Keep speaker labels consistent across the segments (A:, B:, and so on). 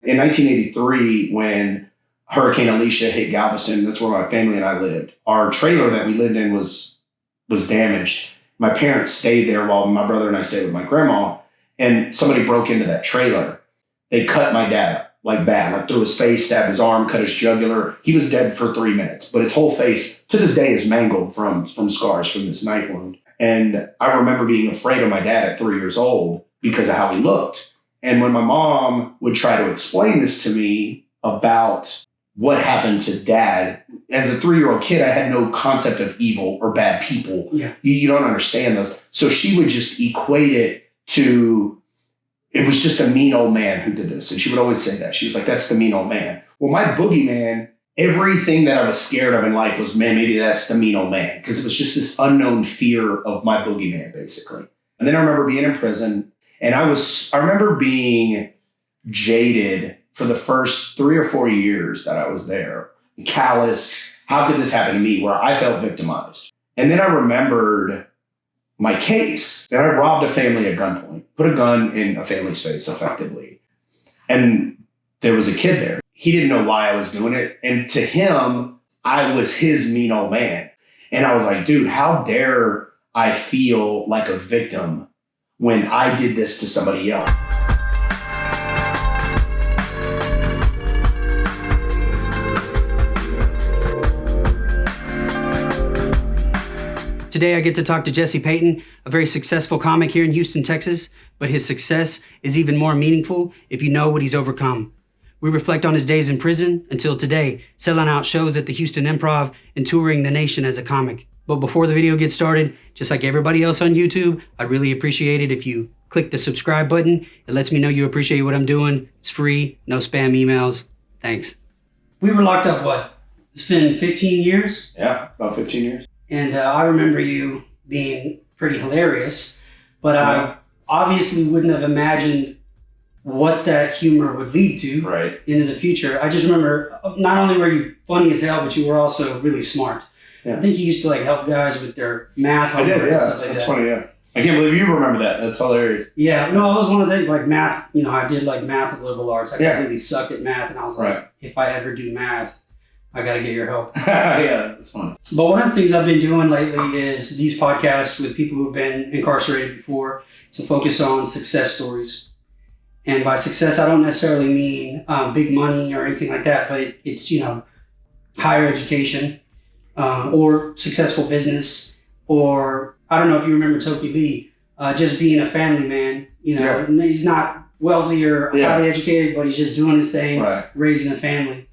A: In 1983, when Hurricane Alicia hit Galveston, that's where my family and I lived. Our trailer that we lived in was damaged. My parents stayed there while my brother and I stayed with my grandma, and somebody broke into that trailer. They cut my dad up like bad, like through his face, stabbed his arm, cut his jugular. He was dead for 3 minutes, but his whole face to this day is mangled from scars from this knife wound. And I remember being afraid of my dad at 3 years old because of how he looked. And when my mom would try to explain this to me about what happened to dad, as a 3-year-old kid, I had no concept of evil or bad people.
B: Yeah.
A: You don't understand those. So she would just equate it to, it was just a mean old man who did this. And she would always say that. She was like, that's the mean old man. Well, my boogeyman, everything that I was scared of in life was, man, maybe that's the mean old man. Because it was just this unknown fear of my boogeyman, basically. And then I remember being in prison. And I remember being jaded for the first 3 or 4 years that I was there. Callous. How could this happen to me? Where I felt victimized. And then I remembered my case. And I robbed a family at gunpoint. Put a gun in a family's face, effectively. And there was a kid there. He didn't know why I was doing it. And to him, I was his mean old man. And I was like, dude, how dare I feel like a victim when I did this to somebody else?
B: Today I get to talk to Jesse Peyton, a very successful comic here in Houston, Texas, but his success is even more meaningful if you know what he's overcome. We reflect on his days in prison until today, selling out shows at the Houston IMPROV and touring the nation as a comic. But before the video gets started, just like everybody else on YouTube, I'd really appreciate it if you click the subscribe button. It lets me know you appreciate what I'm doing. It's free, no spam emails. Thanks. We were locked up, what? It's been 15 years?
A: Yeah, about 15 years.
B: And I remember you being pretty hilarious, but I obviously wouldn't have imagined what that humor would lead to into the future. I just remember not only were you funny as hell, but you were also really smart. Yeah. I think you used to like help guys with their math.
A: I did, yeah. Stuff like that's funny, yeah. I can't believe you remember that. That's hilarious.
B: Yeah, no, I was one of the, like math, you know, I did like math with liberal arts. I completely sucked at math, and I was like, if I ever do math, I got to get your help.
A: Yeah, that's fun.
B: But one of the things I've been doing lately is these podcasts with people who've been incarcerated before to focus on success stories. And by success, I don't necessarily mean big money or anything like that, but it's, you know, higher education or successful business, or I don't know if you remember Toki Lee, just being a family man. You know, he's not wealthy or highly educated, but he's just doing his thing, raising a family.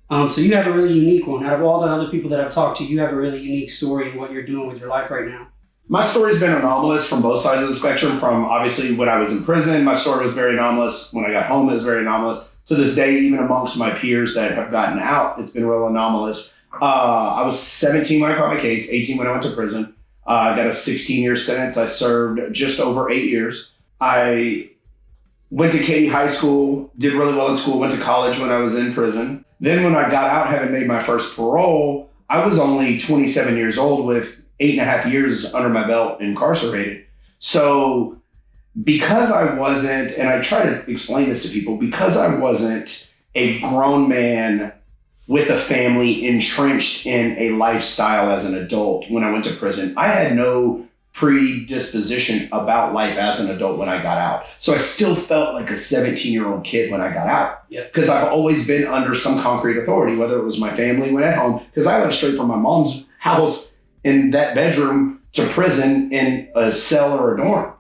B: So you have a really unique one. Out of all the other people that I've talked to, you have a really unique story in what you're doing with your life right now.
A: My story's been anomalous from both sides of the spectrum. From obviously when I was in prison, my story was very anomalous. When I got home, it was very anomalous. To this day, even amongst my peers that have gotten out, it's been real anomalous. I was 17 when I caught my case, 18 when I went to prison. I got a 16-year sentence. I served just over 8 years. I went to Katy High School, did really well in school, went to college when I was in prison. Then when I got out, having made my first parole, I was only 27 yeyears old with 8.5 years under my belt incarcerated. So because I wasn't, and I try to explain this to people, because I wasn't a grown man with a family entrenched in a lifestyle as an adult when I went to prison, I had no predisposition about life as an adult when I got out. So I still felt like a 17-year-old kid when I got out. Because I've always been under some concrete authority, whether it was my family when at home, because I lived straight from my mom's house in that bedroom to prison in a cell or a dorm.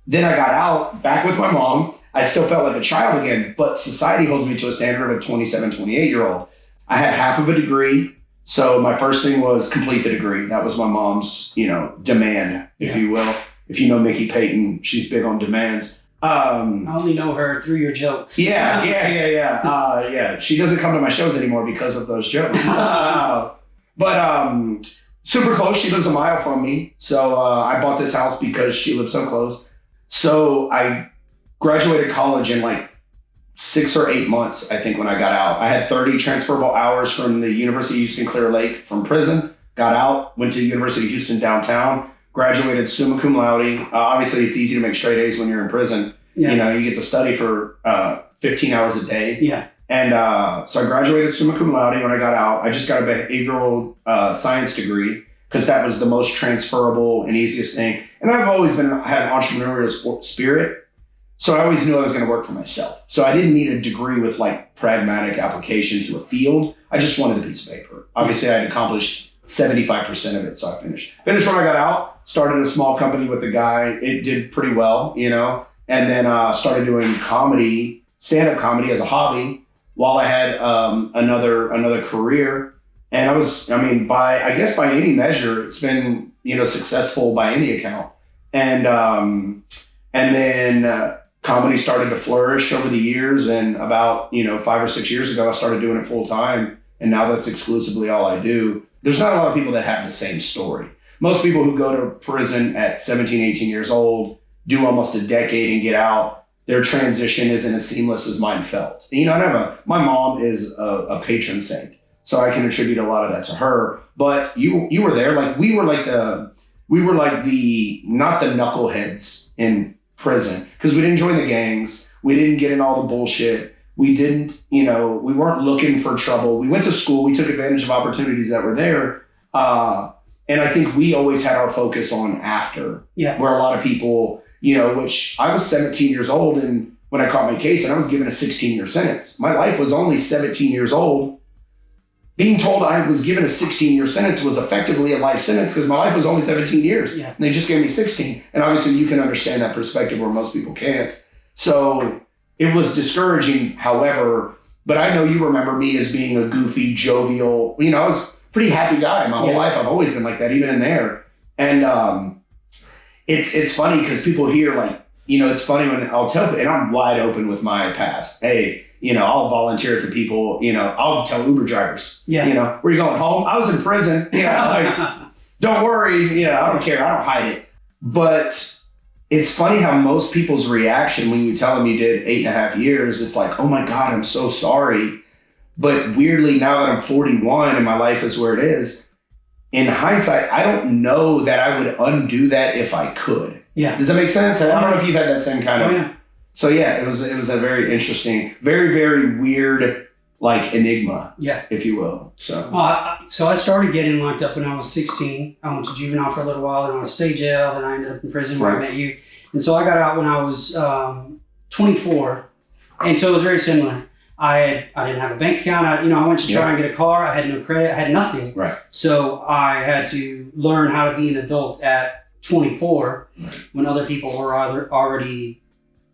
A: Then I got out back with my mom. I still felt like a child again, but society holds me to a standard of a 27, 28-year-old. I had half of a degree. So my first thing was complete the degree. That was my mom's, you know, demand, if you will. If you know Mickey Peyton, she's big on demands.
B: I only know her through your jokes.
A: Yeah. She doesn't come to my shows anymore because of those jokes. But super close. She lives a mile from me. So I bought this house because she lived so close. So I graduated college in like 6 or 8 months, I think, when I got out. I had 30 transferable hours from the University of Houston Clear Lake from prison, got out, went to the University of Houston downtown, graduated summa cum laude. Obviously, it's easy to make straight A's when you're in prison. You know, you get to study for 15 hours a day.
B: Yeah.
A: And so I graduated summa cum laude when I got out. I just got a behavioral science degree because that was the most transferable and easiest thing. And I've always had an entrepreneurial spirit. So I always knew I was going to work for myself. So I didn't need a degree with like pragmatic application to a field. I just wanted a piece of paper. Obviously, I had accomplished 75% of it, so I finished. Finished when I got out, started a small company with a guy. It did pretty well, you know, and then started doing comedy, stand-up comedy as a hobby while I had another career. And by any measure, it's been, you know, successful by any account. And then comedy started to flourish over the years. And about, 5 or 6 years ago, I started doing it full time. And now that's exclusively all I do. There's not a lot of people that have the same story. Most people who go to prison at 17, 18 years old, do almost a decade and get out, their transition isn't as seamless as mine felt. You know, my mom is a patron saint, so I can attribute a lot of that to her. But you were there, like we were like the not the knuckleheads in prison, because we didn't join the gangs, we didn't get in all the bullshit. We didn't, we weren't looking for trouble. We went to school. We took advantage of opportunities that were there. And I think we always had our focus on after, where a lot of people, which I was 17 years old and when I caught my case and I was given a 16-year sentence. My life was only 17 years old. Being told I was given a 16-year sentence was effectively a life sentence because my life was only 17 years. Yeah. And they just gave me 16. And obviously you can understand that perspective where most people can't. So it was discouraging, however, but I know you remember me as being a goofy, jovial, I was a pretty happy guy my whole life. I've always been like that, even in there. And it's funny because people hear it's funny when I'll tell people, and I'm wide open with my past. Hey, I'll volunteer to people, I'll tell Uber drivers, where you going home? I was in prison, don't worry, I don't care. I don't hide it. But it's funny how most people's reaction when you tell them you did 8.5 years, it's like, oh my God, I'm so sorry. But weirdly, now that I'm 41 and my life is where it is, in hindsight, I don't know that I would undo that if I could. Yeah. Does that make sense? I don't know if you've had that same kind of. Yeah. So yeah, it was a very interesting, very, very weird, enigma, if you will. So.
B: So I started getting locked up when I was 16. I went to juvenile for a little while, then I was state jail, then I ended up in prison where I met you. And so I got out when I was 24. And so it was very similar. I didn't have a bank account. I went to try and get a car. I had no credit. I had nothing. Right. So I had to learn how to be an adult at 24 when other people were either already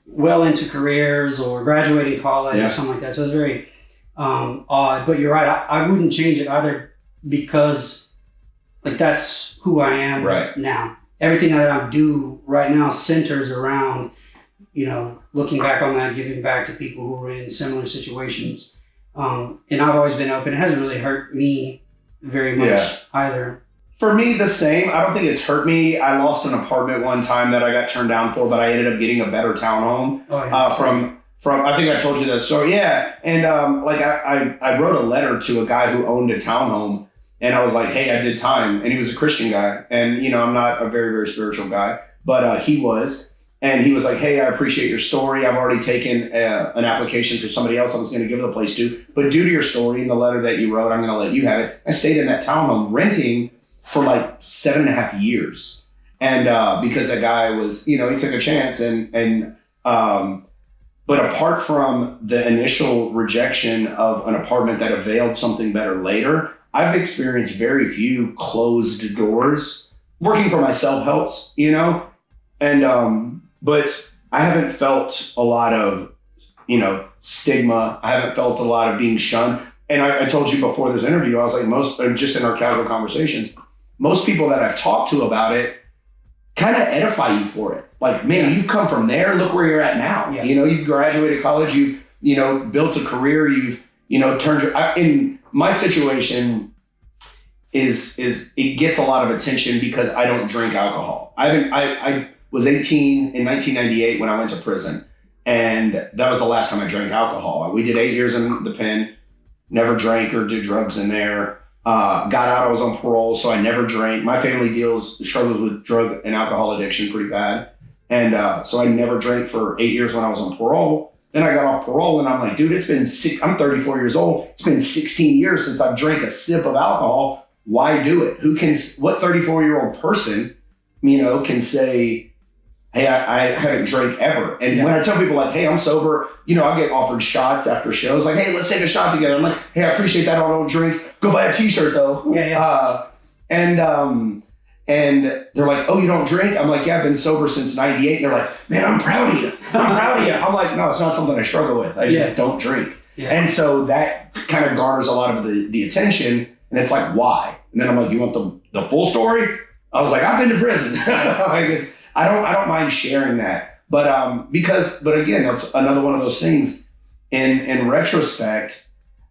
B: well into careers or graduating college or something like that. So it was very odd. But you're right. I wouldn't change it either because that's who I am now. Everything that I do right now centers around looking back on that, giving back to people who were in similar situations. And I've always been open. It hasn't really hurt me very much either.
A: For me, the same. I don't think it's hurt me. I lost an apartment one time that I got turned down for, but I ended up getting a better townhome from, I think I told you that story. Yeah. And I wrote a letter to a guy who owned a townhome and I was like, hey, I did time. And he was a Christian guy. And, I'm not a very, very spiritual guy, but he was. And he was like, hey, I appreciate your story. I've already taken an application for somebody else I was going to give the place to. But due to your story and the letter that you wrote, I'm going to let you have it. I stayed in that townhome renting for 7.5 years. And because that guy was, he took a chance. But apart from the initial rejection of an apartment that availed something better later, I've experienced very few closed doors. Working for myself helps, and but I haven't felt a lot of, stigma. I haven't felt a lot of being shunned. And I told you before this interview, I was like, just in our casual conversations, most people that I've talked to about it kind of edify you for it. Like, man, you've come from there. Look where you're at now. Yeah. You've graduated college. You've, built a career. You've, turned in my situation is it gets a lot of attention because I don't drink alcohol. I was 18 in 1998 when I went to prison. And that was the last time I drank alcohol. We did 8 years in the pen, never drank or did drugs in there. Got out, I was on parole, so I never drank. My family struggles with drug and alcohol addiction pretty bad. And so I never drank for 8 years when I was on parole. Then I got off parole and I'm like, dude, I'm 34 years old. It's been 16 years since I've drank a sip of alcohol. Why do it? What 34-year-old person, can say, hey, I haven't drank ever. And when I tell people like, hey, I'm sober, I'll get offered shots after shows. Like, hey, let's take a shot together. I'm like, hey, I appreciate that. I don't drink. Go buy a t-shirt though. And they're like, oh, you don't drink? I'm like, yeah, I've been sober since 98. And they're like, man, I'm proud of you. I'm proud of you. I'm like, no, it's not something I struggle with. I just don't drink. Yeah. And so that kind of garners a lot of the attention. And it's like, why? And then I'm like, you want the full story? I was like, I've been to prison. I don't mind sharing that. But again, that's another one of those things. In retrospect,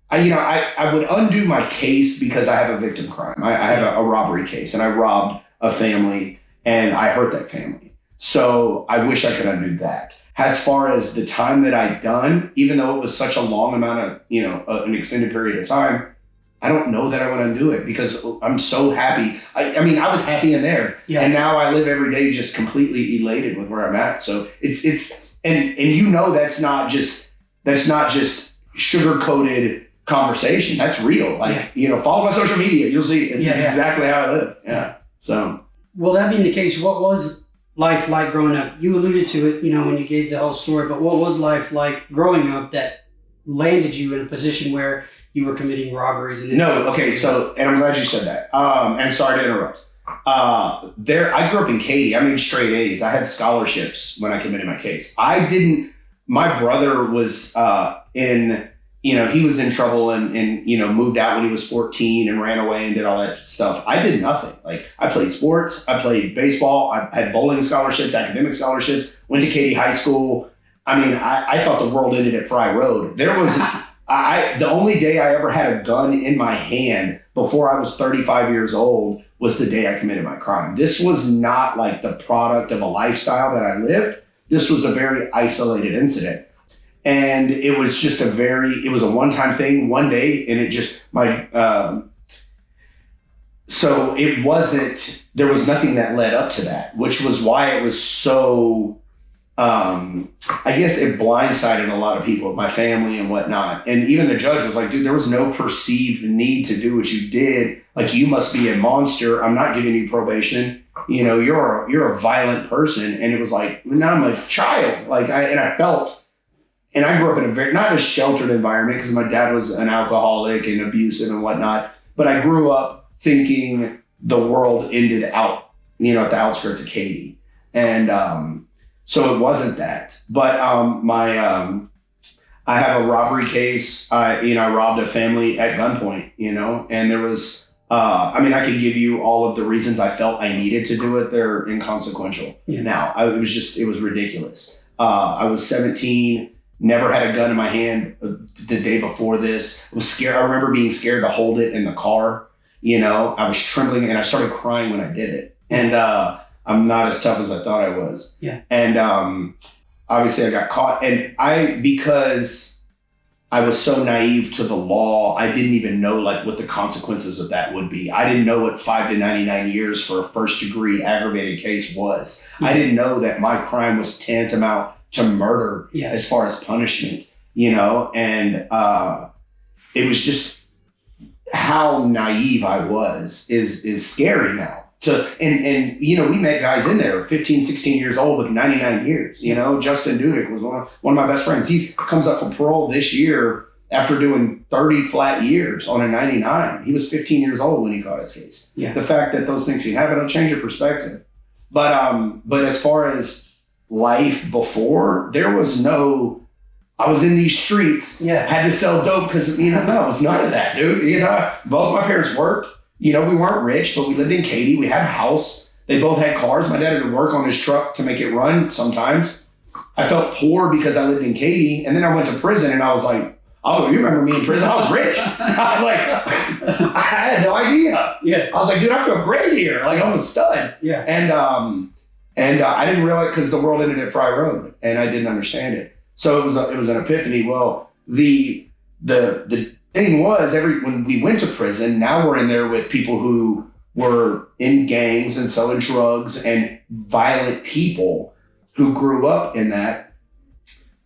A: I would undo my case because I have a victim crime. I have a robbery case, and I robbed a family and I hurt that family. So I wish I could undo that. As far as the time that I'd done, even though it was such a long amount of, an extended period of time, I don't know that I would undo it because I'm so happy. I was happy in there. Yeah. And now I live every day just completely elated with where I'm at. So that's not just sugar-coated conversation. That's real. Follow my social media. You'll see it's exactly how I live. Yeah. So.
B: Well, that being the case, what was life like growing up? You alluded to it, when you gave the whole story, but what was life like growing up that landed you in a position where you were committing robberies? And
A: I'm glad you said that. And sorry to interrupt. I grew up in Katy. I made straight A's. I had scholarships when I committed my case. My brother was he was in trouble and moved out when he was 14 and ran away and did all that stuff. I did nothing. Like, I played sports, I played baseball, I had bowling scholarships, academic scholarships, went to Katy High School. I thought the world ended at Fry Road. There was, the only day I ever had a gun in my hand before I was 35 years old was the day I committed my crime. This was not like the product of a lifestyle that I lived. This was a very isolated incident. And it was just it was a one-time thing one day. And it just, so it wasn't, there was nothing that led up to that, which was why it was so, I guess it blindsided a lot of people, my family and whatnot. And even the judge was like, dude, there was no perceived need to do what you did. Like, you must be a monster. I'm not giving you probation. You're a violent person. And it was like, now I'm a child. And I grew up in a very, not a sheltered environment because my dad was an alcoholic and abusive and whatnot. But I grew up thinking the world ended out, at the outskirts of Katy. And so it wasn't that. But I have a robbery case. I robbed a family at gunpoint, and there was, I could give you all of the reasons I felt I needed to do it. They're inconsequential. Yeah. Now, it was ridiculous. I was 17. Never had a gun in my hand the day before this. I was scared. I remember being scared to hold it in the car. I was trembling and I started crying when I did it. And I'm not as tough as I thought I was. Yeah. And obviously I got caught. And because I was so naive to the law, I didn't even know what the consequences of that would be. I didn't know what 5 to 99 years for a first degree aggravated case was. Mm-hmm. I didn't know that my crime was tantamount to murder as far as punishment, and it was just how naive I was is scary now. And we met guys in there 15, 16 years old with 99 years. Justin Dudek was one of my best friends. He comes up for parole this year after doing 30 flat years on a 99. He was 15 years old when he caught his case. Yeah. The fact that those things can happen, it'll change your perspective. But as far as life before, there was no, I was in these streets, had to sell dope because, no, it was none of that, dude. Both my parents worked. We weren't rich, but we lived in Katy. We had a house. They both had cars. My dad had to work on his truck to make it run sometimes. I felt poor because I lived in Katy. And then I went to prison and I was like, oh, you remember me in prison? I was rich. I was like, I had no idea. Yeah. I was like, dude, I feel great here. Like, I'm a stud. Yeah. And I didn't realize, because the world ended at Fry Road and I didn't understand it. So it was an epiphany. Well, the thing was, when we went to prison, now we're in there with people who were in gangs and selling drugs and violent people who grew up in that.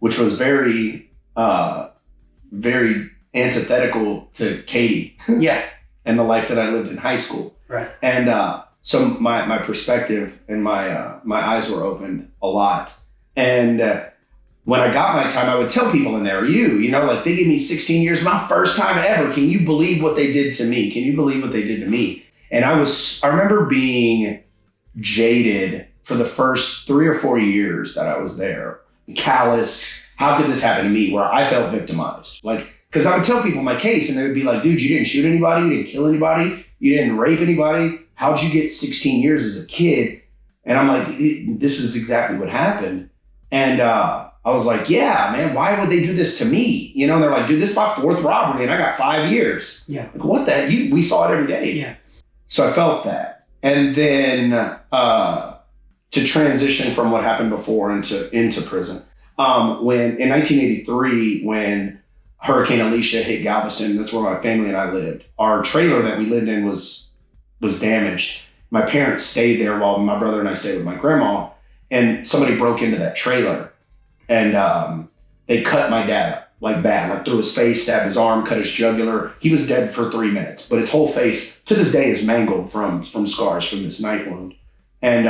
A: which was very, very antithetical to Katie.
B: Yeah.
A: And the life that I lived in high school.
B: Right.
A: And so my perspective and my eyes were opened a lot. And when I got my time, I would tell people in there, like they gave me 16 years, my first time ever. Can you believe what they did to me? Can you believe what they did to me? And I remember being jaded for the first 3 or 4 years that I was there. Callous. How could this happen to me? Where I felt victimized. Because I would tell people my case and they would be like, dude, you didn't shoot anybody. You didn't kill anybody. You didn't rape anybody. How'd you get 16 years as a kid? And I'm like, this is exactly what happened. And I was like, yeah, man, why would they do this to me? And they're like, dude, this is my 4th robbery and I got 5 years.
B: Yeah.
A: Like, what the? We saw it every day.
B: Yeah. So
A: I felt that. And then to transition from what happened before into prison. When in 1983, when Hurricane Alicia hit Galveston, that's where my family and I lived. Our trailer that we lived in was damaged. My parents stayed there while my brother and I stayed with my grandma, and somebody broke into that trailer and they cut my dad up bad, through his face, stabbed his arm, cut his jugular. He was dead for 3 minutes, but his whole face to this day is mangled from scars from this knife wound. And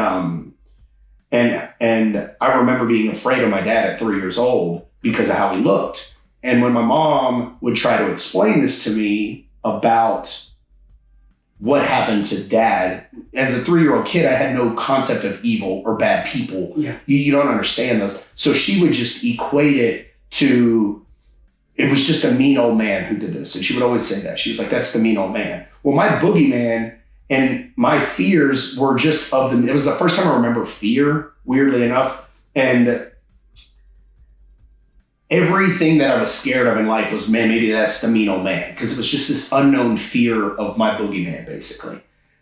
A: I remember being afraid of my dad at 3 years old because of how he looked. And when my mom would try to explain this to me about what happened to dad, as a 3-year-old kid, I had no concept of evil or bad people.
B: Yeah.
A: You don't understand those. So she would just equate it to, it was just a mean old man who did this. And she would always say that. She was like, that's the mean old man. Well, my boogeyman and my fears were just it was the first time I remember fear, weirdly enough. And everything that I was scared of in life was, man, maybe that's the mean old man. Because it was just this unknown fear of my boogeyman, basically.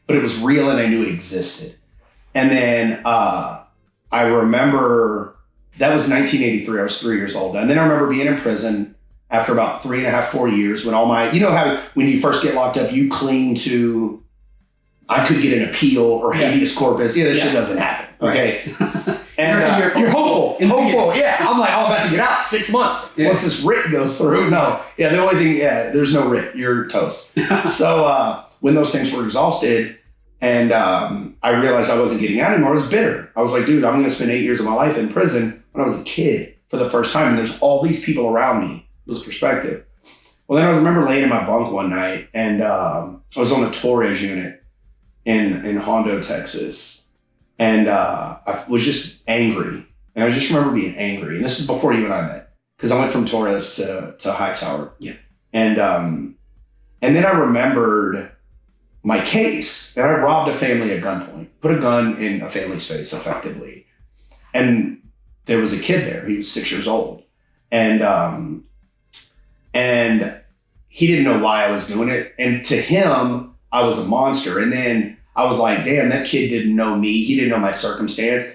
A: But it was real and I knew it existed. And then I remember, that was 1983. I was 3 years old. And then I remember being in prison after about 3.5, 4 years when all my, how when you first get locked up, you cling to, I could get an appeal or habeas corpus. Yeah, this shit doesn't happen. Okay. Right. And you're hopeful. Yeah. I'm like, I'm about to get out 6 months. Yeah. Once this writ goes through. No. Yeah. The only thing, there's no writ. You're toast. So when those things were exhausted and I realized I wasn't getting out anymore, I was bitter. I was like, dude, I'm going to spend 8 years of my life in prison when I was a kid for the first time. And there's all these people around me. This perspective. Well, then I remember laying in my bunk one night and I was on the Torres unit in Hondo, Texas. And I was just angry. And I just remember being angry. And this is before you and I met. Because I went from Torres to Hightower. Yeah. And then I remembered my case. And I robbed a family at gunpoint. Put a gun in a family's face, effectively. And there was a kid there. He was 6 years old. And he didn't know why I was doing it. And to him, I was a monster. And then I was like, damn, that kid didn't know me. He didn't know my circumstance.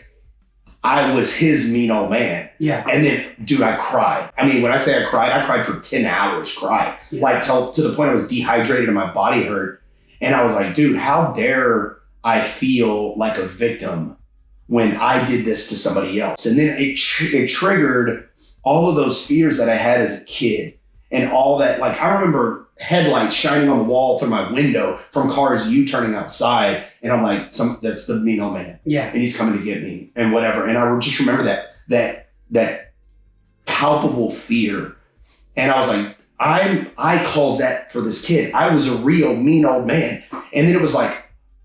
A: I was his mean old man. Yeah. And then, dude, I cried. I mean, when I say I cried for 10 hours, cried. Yeah. To the point I was dehydrated and my body hurt. And I was like, dude, how dare I feel like a victim when I did this to somebody else? And then it triggered all of those fears that I had as a kid. And all that, I remember headlights shining on the wall through my window from cars U-turning outside. And I'm like, that's the mean old man. Yeah. And he's coming to get me and whatever. And I would just remember that palpable fear. And I was like, I caused that for this kid. I was a real mean old man. And then it was like,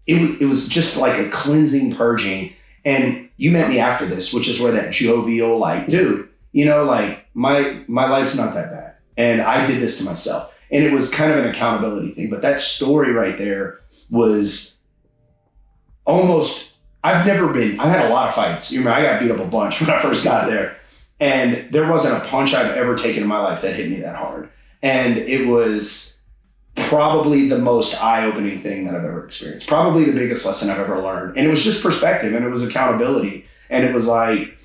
A: it was just like a cleansing, purging. And you met me after this, which is where that jovial, dude, my life's not that bad. And I did this to myself. And it was kind of an accountability thing. But that story right there was almost, I had a lot of fights. I got beat up a bunch when I first got there. And there wasn't a punch I've ever taken in my life that hit me that hard. And it was probably the most eye-opening thing that I've ever experienced. Probably the biggest lesson I've ever learned. And it was just perspective and it was accountability. And it was like,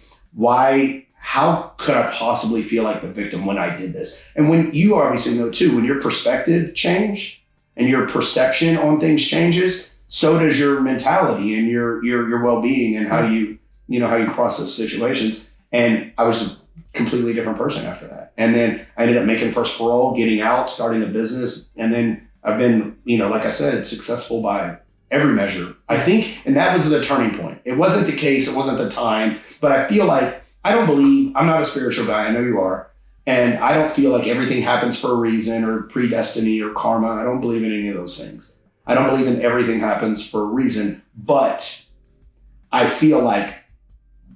A: how could I possibly feel like the victim when I did this? And when you obviously know too, when your perspective changed and your perception on things changes, so does your mentality and your well-being and how you process situations. And I was completely different person after that. And then I ended up making first parole, getting out, starting a business. And then I've been, like I said, successful by every measure, I think. And that was the turning point. It wasn't the case. It wasn't the time. But I feel like I'm not a spiritual guy. I know you are. And I don't feel like everything happens for a reason or predestiny or karma. I don't believe in any of those things. I don't believe in everything happens for a reason. But I feel like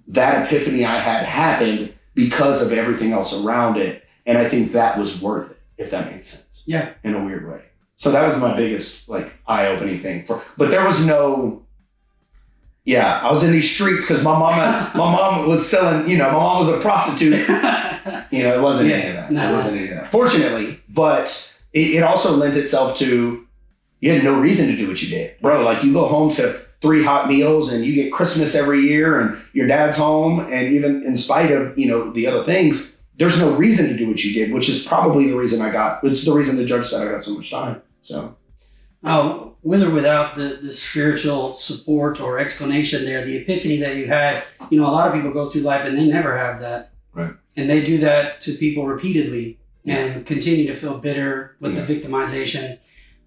A: that epiphany I had happened because of everything else around it. And I think that was worth it, if that makes sense.
B: Yeah.
A: In a weird way. So that was my biggest eye-opening thing. But there was no, I was in these streets because my mom was selling, my mom was a prostitute. It wasn't any of that. No. It wasn't any of that. Fortunately, but it also lent itself to, you had no reason to do what you did. Bro, you go home to 3 hot meals and you get Christmas every year and your dad's home. And even in spite of, the other things, there's no reason to do what you did, which is probably the reason it's the reason the judge said I got so much time. So,
B: with or without the spiritual support or explanation there, the epiphany that you had, a lot of people go through life and they never have that.
A: Right.
B: And they do that to people repeatedly and continue to feel bitter with the victimization.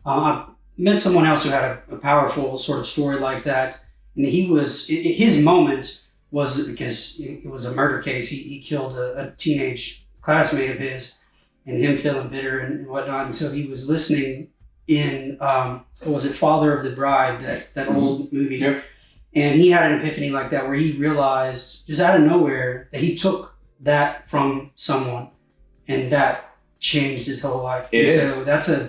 B: I met someone else who had a powerful sort of story like that. And his moment was because it was a murder case. He killed a teenage classmate of his, and him feeling bitter and whatnot. And so he was listening in, Father of the Bride, that old movie. Yep. And he had an epiphany like that where he realized just out of nowhere that he took that from someone and that changed his whole life. So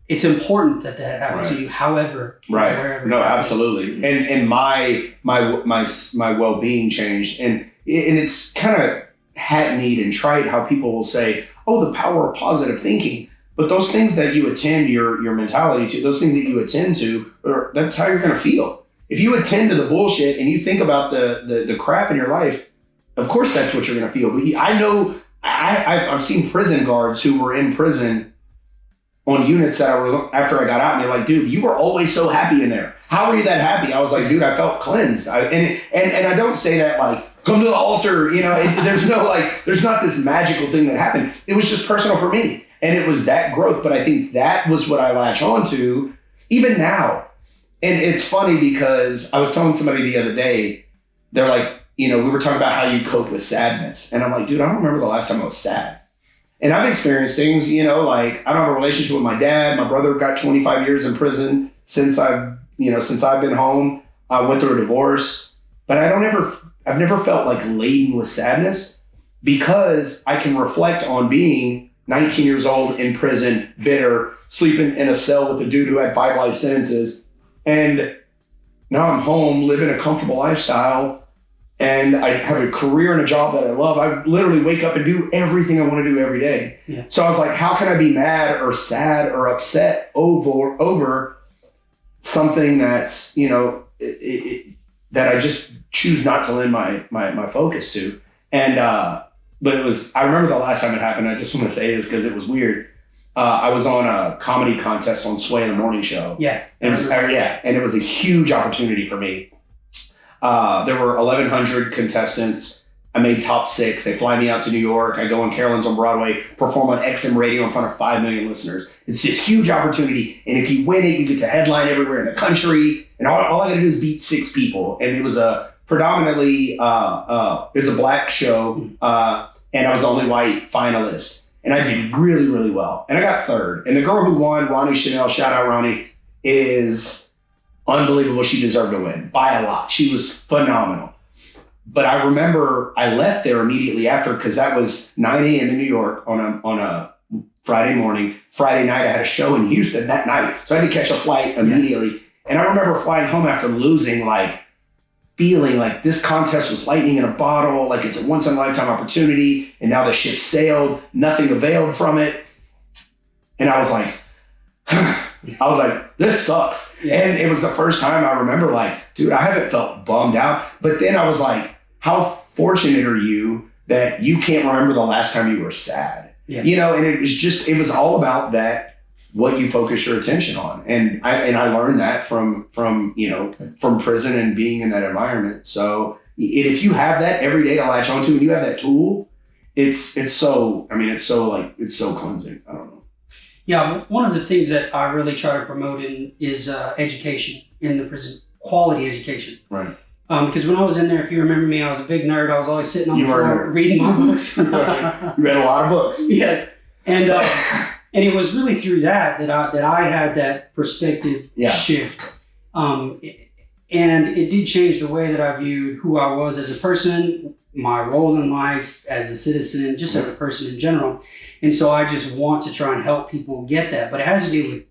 B: it's important that happens to you, however, wherever.
A: No, absolutely. And my well-being changed. And it's kind of hackneyed and trite how people will say, oh, the power of positive thinking. But those things that you attend your mentality to, those things that you attend to, that's how you're going to feel. If you attend to the bullshit and you think about the crap in your life, of course that's what you're going to feel. But I know I've seen prison guards who were in prison on units that after I got out, and they're like, dude, you were always so happy in there. How were you that happy? I was like, dude, I felt cleansed. And I don't say that come to the altar, there's not this magical thing that happened. It was just personal for me. And it was that growth. But I think that was what I latch on to even now. And it's funny because I was telling somebody the other day, they're like, we were talking about how you cope with sadness. And I'm like, dude, I don't remember the last time I was sad. And I've experienced things, I don't have a relationship with my dad. My brother got 25 years in prison since I've been home. I went through a divorce, but I've never felt laden with sadness because I can reflect on being 19 years old in prison, bitter, sleeping in a cell with a dude who had 5 life sentences. And now I'm home, living a comfortable lifestyle. And I have a career and a job that I love. I literally wake up and do everything I want to do every day. Yeah. So I was like, how can I be mad or sad or upset over something that's, that I just choose not to lend my focus to. And, but I remember the last time it happened. I just want to say this because it was weird. I was on a comedy contest on Sway in the Morning Show. Yeah. And it was a huge opportunity for me. There were 1,100 contestants. I made top 6. They fly me out to New York. I go on Carolyn's on Broadway, perform on XM Radio in front of 5 million listeners. It's this huge opportunity. And if you win it, you get to headline everywhere in the country. And all I got to do is beat 6 people. And it was a predominantly, it was a black show. And I was the only white finalist. And I did really, really well. And I got 3rd. And the girl who won, Ronnie Chanel, shout out Ronnie, is unbelievable. She deserved to win by a lot. She was phenomenal. But I remember I left there immediately after because that was 9 a.m. in New York on a Friday morning. Friday night, I had a show in Houston that night. So I had to catch a flight immediately. Yeah. And I remember flying home after losing, feeling like this contest was lightning in a bottle, like it's a once in a lifetime opportunity. And now the ship sailed, nothing availed from it. And I was like, this sucks. Yeah. And it was the first time I remember dude, I haven't felt bummed out. But then I was like, how fortunate are you that you can't remember the last time you were sad? Yeah. And it was all about that, what you focus your attention on. And I learned that from prison and being in that environment. So if you have that every day to latch onto and you have that tool, it's so cleansing. I don't know.
B: Yeah, one of the things that I really try to promote is education in the prison, quality education.
A: Right.
B: Because when I was in there, if you remember me, I was a big nerd. I was always sitting on the floor reading my books.
A: You read a lot of books.
B: Yeah, and it was really through that I had that perspective shift. And it did change the way that I viewed who I was as a person, my role in life as a citizen, just as a person in general. And so I just want to try and help people get that. But it has to do with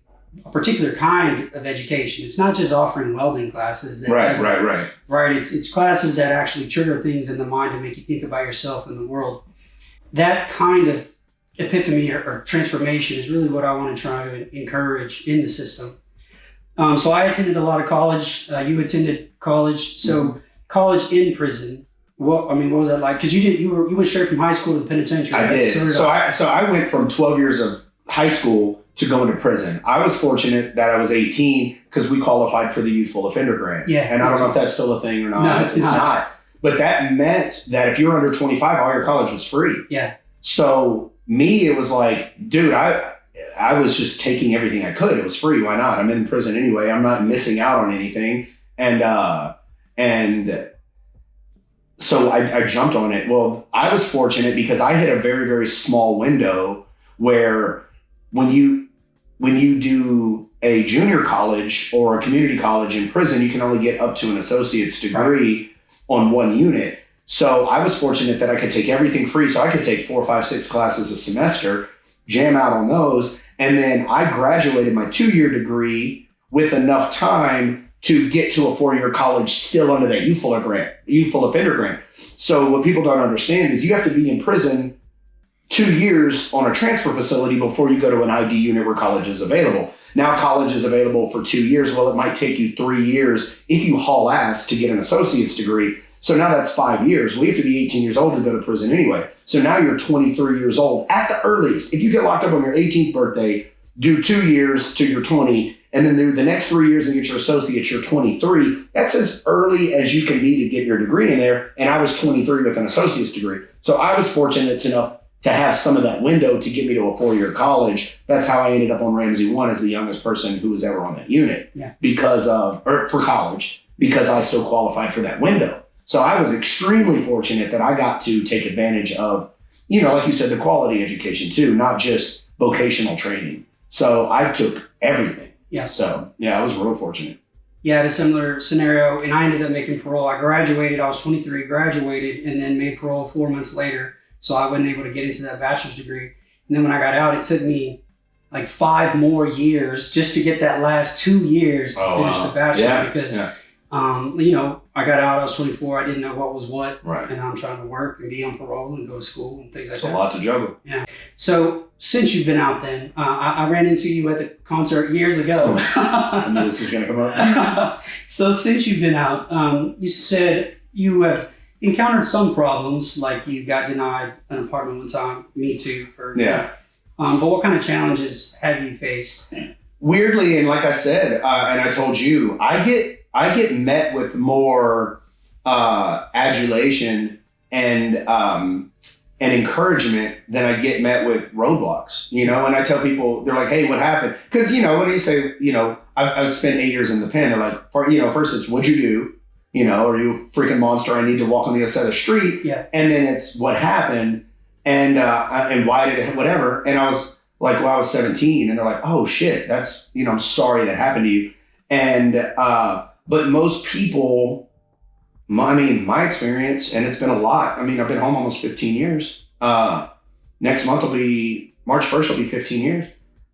B: a particular kind of education. It's not just offering welding classes. Right. It's classes that actually trigger things in the mind to make you think about yourself and the world. That kind of epiphany or transformation is really what I want to try to encourage in the system. So I attended a lot of college. You attended college. So college in prison. What was that like? Because you went straight from high school to the penitentiary.
A: I did. So I went from 12 years of high school to going to prison. I was fortunate that I was 18 because we qualified for the youthful offender grant.
B: Yeah.
A: And I don't know if that's still a thing or not.
B: No, it's not.
A: But that meant that if you were under 25, all your college was free.
B: Yeah. So
A: me, it was like, dude, I was just taking everything I could. It was free. Why not? I'm in prison anyway. I'm not missing out on anything. And so I jumped on it. Well, I was fortunate because I hit a very, very small window where when you do a junior college or a community college in prison, you can only get up to an associate's degree on one unit. So I was fortunate that I could take everything free. So I could take 4, 5, 6 classes a semester, jam out on those. And then I graduated my 2-year degree with enough time to get to a 4-year college still under that youthful offender grant. So what people don't understand is you have to be in prison 2 years on a transfer facility before you go to an ID unit where college is available. Now college is available for 2 years. Well, it might take you 3 years if you haul ass to get an associate's degree. So now that's 5 years. We have to be 18 years old to go to prison anyway. So now you're 23 years old at the earliest. If you get locked up on your 18th birthday, do 2 years to your 20, and then do the next 3 years and get your associate's, you're 23. That's as early as you can be to get your degree in there. And I was 23 with an associate's degree. So I was fortunate enough to have some of that window to get me to a 4-year college. That's how I ended up on Ramsey 1 as the youngest person who was ever on that unit for college, because I still qualified for that window. So I was extremely fortunate that I got to take advantage of, like you said, the quality education too, not just vocational training. So I took everything.
B: Yeah.
A: So I was real fortunate.
B: Yeah, I had a similar scenario, and I ended up making parole. I graduated, I was 23, graduated, and then made parole 4 months later. So I wasn't able to get into that bachelor's degree. And then when I got out, it took me like 5 more years just to get that last 2 years to finish the bachelor because I got out, I was 24, I didn't know what was what.
A: Right.
B: And I'm trying to work and be on parole and go to school and things like that.
A: It's a lot to juggle.
B: Yeah. So since you've been out then, I ran into you at the concert years ago.
A: I knew this was going to come up.
B: So since you've been out, you said you have encountered some problems, like you got denied an apartment one time, me too. But what kind of challenges have you faced?
A: Weirdly, and like I said, and I told you, I get met with more adulation and encouragement than I get met with roadblocks. And I tell people, they're like, "Hey, what happened?" Because what do you say? I've spent 8 years in the pen. They're like, first it's what'd you do? Are you a freaking monster? I need to walk on the other side of the street.
B: Yeah. And
A: then it's what happened and why did it, whatever. And I was like, I was 17, and they're like, "Oh shit, that's, I'm sorry that happened to you." And, but most people, my experience, and it's been a lot. I've been home almost 15 years. Next month March 1st will be 15 years.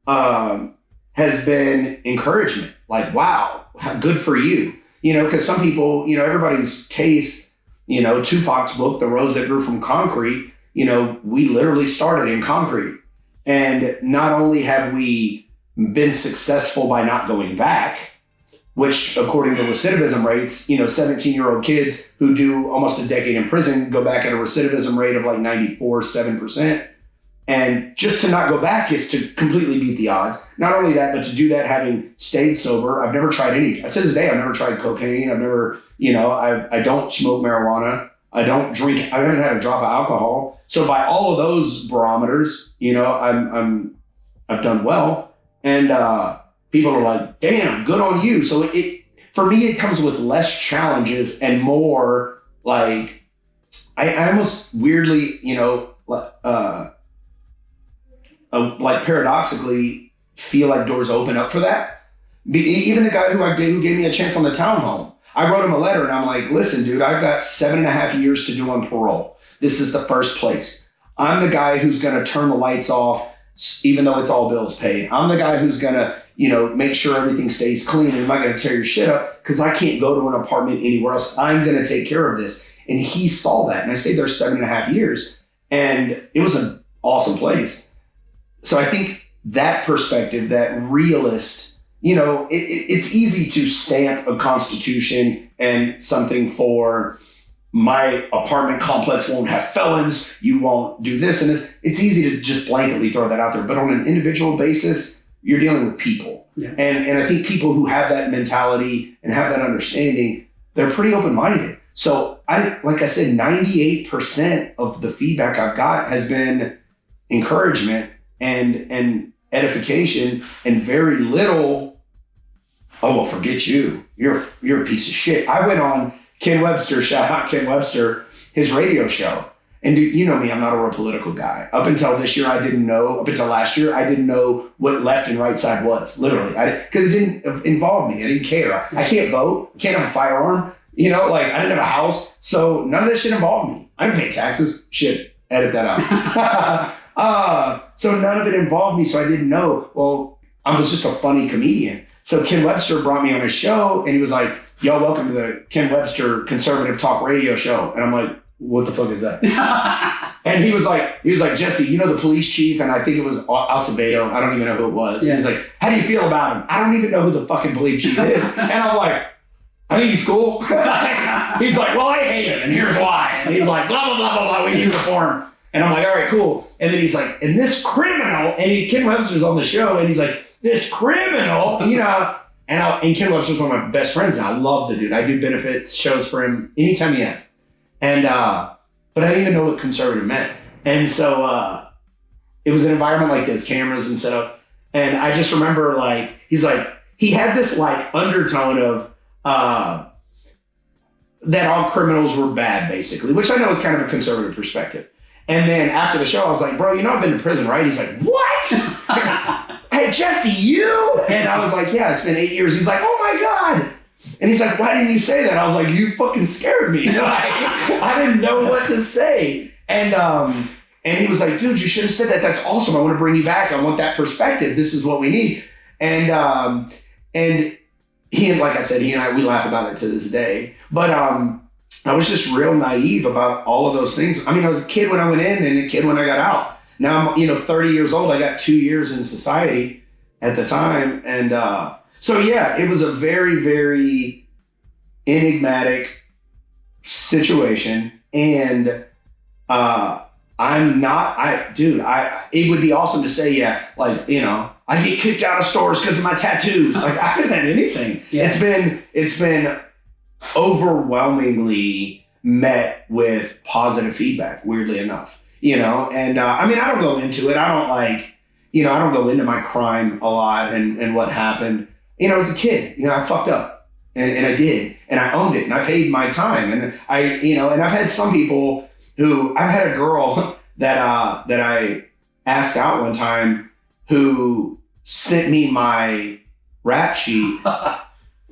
A: Has been encouragement. Like, wow, good for you. Because some people, everybody's case, Tupac's book, The Rose That Grew from Concrete, we literally started in concrete. And not only have we been successful by not going back, which according to recidivism rates, 17-year-old kids who do almost a decade in prison go back at a recidivism rate of like 94.7%. And just to not go back is to completely beat the odds. Not only that, but to do that having stayed sober. I've never tried to this day, I've never tried cocaine. I've never, I don't smoke marijuana. I don't drink. I haven't had a drop of alcohol. So by all of those barometers, you know, I've done well. And people are like, damn, good on you. So for me, it comes with less challenges and more like, I almost weirdly, you know, like paradoxically feel like doors open up for that. Even the guy who gave me a chance on the townhome, I wrote him a letter and I'm like, listen, dude, I've got 7.5 years to do on parole. This is the first place. I'm the guy who's going to turn the lights off, even though it's all bills paid. I'm the guy who's going to, you know, make sure everything stays clean, and I'm not going to tear your shit up because I can't go to an apartment anywhere else. I'm going to take care of this. And he saw that. And I stayed there 7.5 years, and it was an awesome place. So I think that perspective, that realist, you know, it's easy to stamp a constitution and something for my apartment complex won't have felons, you won't do this and this. It's easy to just blanketly throw that out there. But on an individual basis, you're dealing with people. Yeah. And I think people who have that mentality and have that understanding, they're pretty open-minded. So like I said, 98% of the feedback I've got has been encouragement and edification, and very little, oh, well, forget you. You're a piece of shit. I went on Ken Webster, shout out Ken Webster, his radio show. And dude, you know me, I'm not a real political guy. Up until last year, I didn't know what left and right side was, literally. Because it didn't involve me. I didn't care. I can't vote. I can't have a firearm. You know, like I didn't have a house. So none of this shit involved me. I didn't pay taxes. Shit, edit that out. So none of it involved me. So I didn't know. Well, I was just a funny comedian. So Ken Webster brought me on his show and he was like, yo, welcome to the Ken Webster Conservative Talk Radio Show. And I'm like, what the fuck is that? And he was like, Jesse, you know the police chief? And I think it was Acevedo. I don't even know who it was. Yeah. He was like, how do you feel about him? I don't even know who the fucking police chief is. And I'm like, I think he's cool. He's like, well, I hate him, and here's why. And he's like, blah, blah, blah, blah, blah, we need reform. And I'm like, all right, cool. And then he's like, and this criminal, and Ken Webster's on the show, and he's like, this criminal, you know, and Ken Webster's one of my best friends, and I love the dude. I do benefits shows for him anytime he asks. And, but I didn't even know what conservative meant. And so it was an environment like this, cameras and stuff. And I just remember like, he's like, he had this like undertone of, that all criminals were bad, basically, which I know is kind of a conservative perspective. And then after the show, I was like, bro, you know I've been to prison, right? He's like, what? Hey, Jesse, you? And I was like, yeah, I spent 8 years. He's like, oh my God. And he's like, why didn't you say that? I was like, you fucking scared me. I didn't know what to say. And he was like, dude, you should have said that. That's awesome. I want to bring you back. I want that perspective. This is what we need. And he, and like I said, he and I, we laugh about it to this day. But I was just real naive about all of those things. I mean, I was a kid when I went in and a kid when I got out. Now I'm, 30 years old. I got 2 years in society at the time. And so, yeah, it was a very, very enigmatic situation. And it would be awesome to say, yeah, like, I get kicked out of stores because of my tattoos. Like I could have had anything. Yeah. It's been overwhelmingly met with positive feedback, weirdly enough, and I mean, I don't go into it. I don't I don't go into my crime a lot and what happened, as a kid, I fucked up and I did, and I owned it and I paid my time. And and I've had some people I've had a girl that I asked out one time who sent me my rap sheet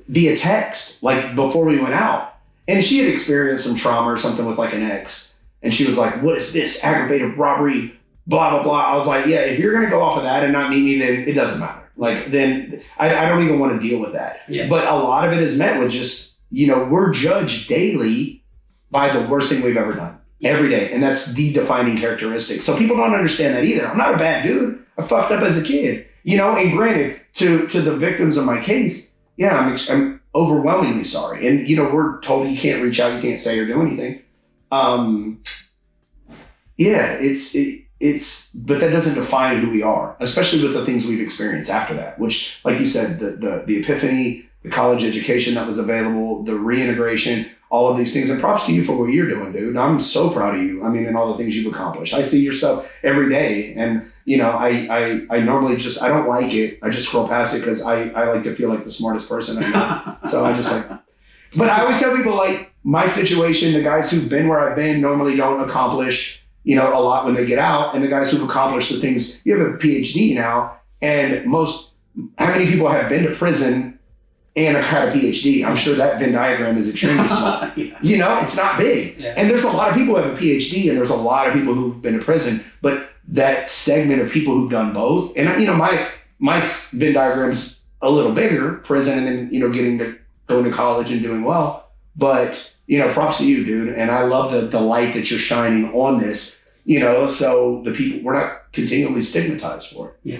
A: via text, like before we went out. And she had experienced some trauma or something with like an ex. And she was like, what is this? Aggravated robbery, blah, blah, blah. I was like, yeah, if you're going to go off of that and not meet me, then it doesn't matter. Like, then I don't even want to deal with that. Yeah. But a lot of it is met with just, we're judged daily by the worst thing we've ever done. Every day. And that's the defining characteristic. So people don't understand that either. I'm not a bad dude. I fucked up as a kid, and granted to the victims of my case, yeah, I'm overwhelmingly sorry. And, we're told you can't reach out, you can't say or do anything. Yeah, but that doesn't define who we are, especially with the things we've experienced after that, which, like you said, the epiphany, the college education that was available, the reintegration, all of these things. And props to you for what you're doing, dude. I'm so proud of you. I mean, and all the things you've accomplished. I see your stuff every day. And, you know, I normally I don't like it. I just scroll past it because I like to feel like the smartest person I know. So I just like, but I always tell people, like, my situation, the guys who've been where I've been normally don't accomplish, you know, a lot when they get out. And the guys who've accomplished the things, you have a PhD now, and how many people have been to prison and had a PhD? I'm sure that Venn diagram is extremely small.
B: Yeah.
A: You know, it's not big.
B: Yeah.
A: And there's a lot of people who have a PhD, and there's a lot of people who've been to prison, but that segment of people who've done both, and, you know, my Venn diagram's a little bigger, prison, and then, you know, going to college and doing well. But, you know, props to you, dude. And I love the light that you're shining on this, you know, so the people, we're not continually stigmatized for it.
B: Yeah.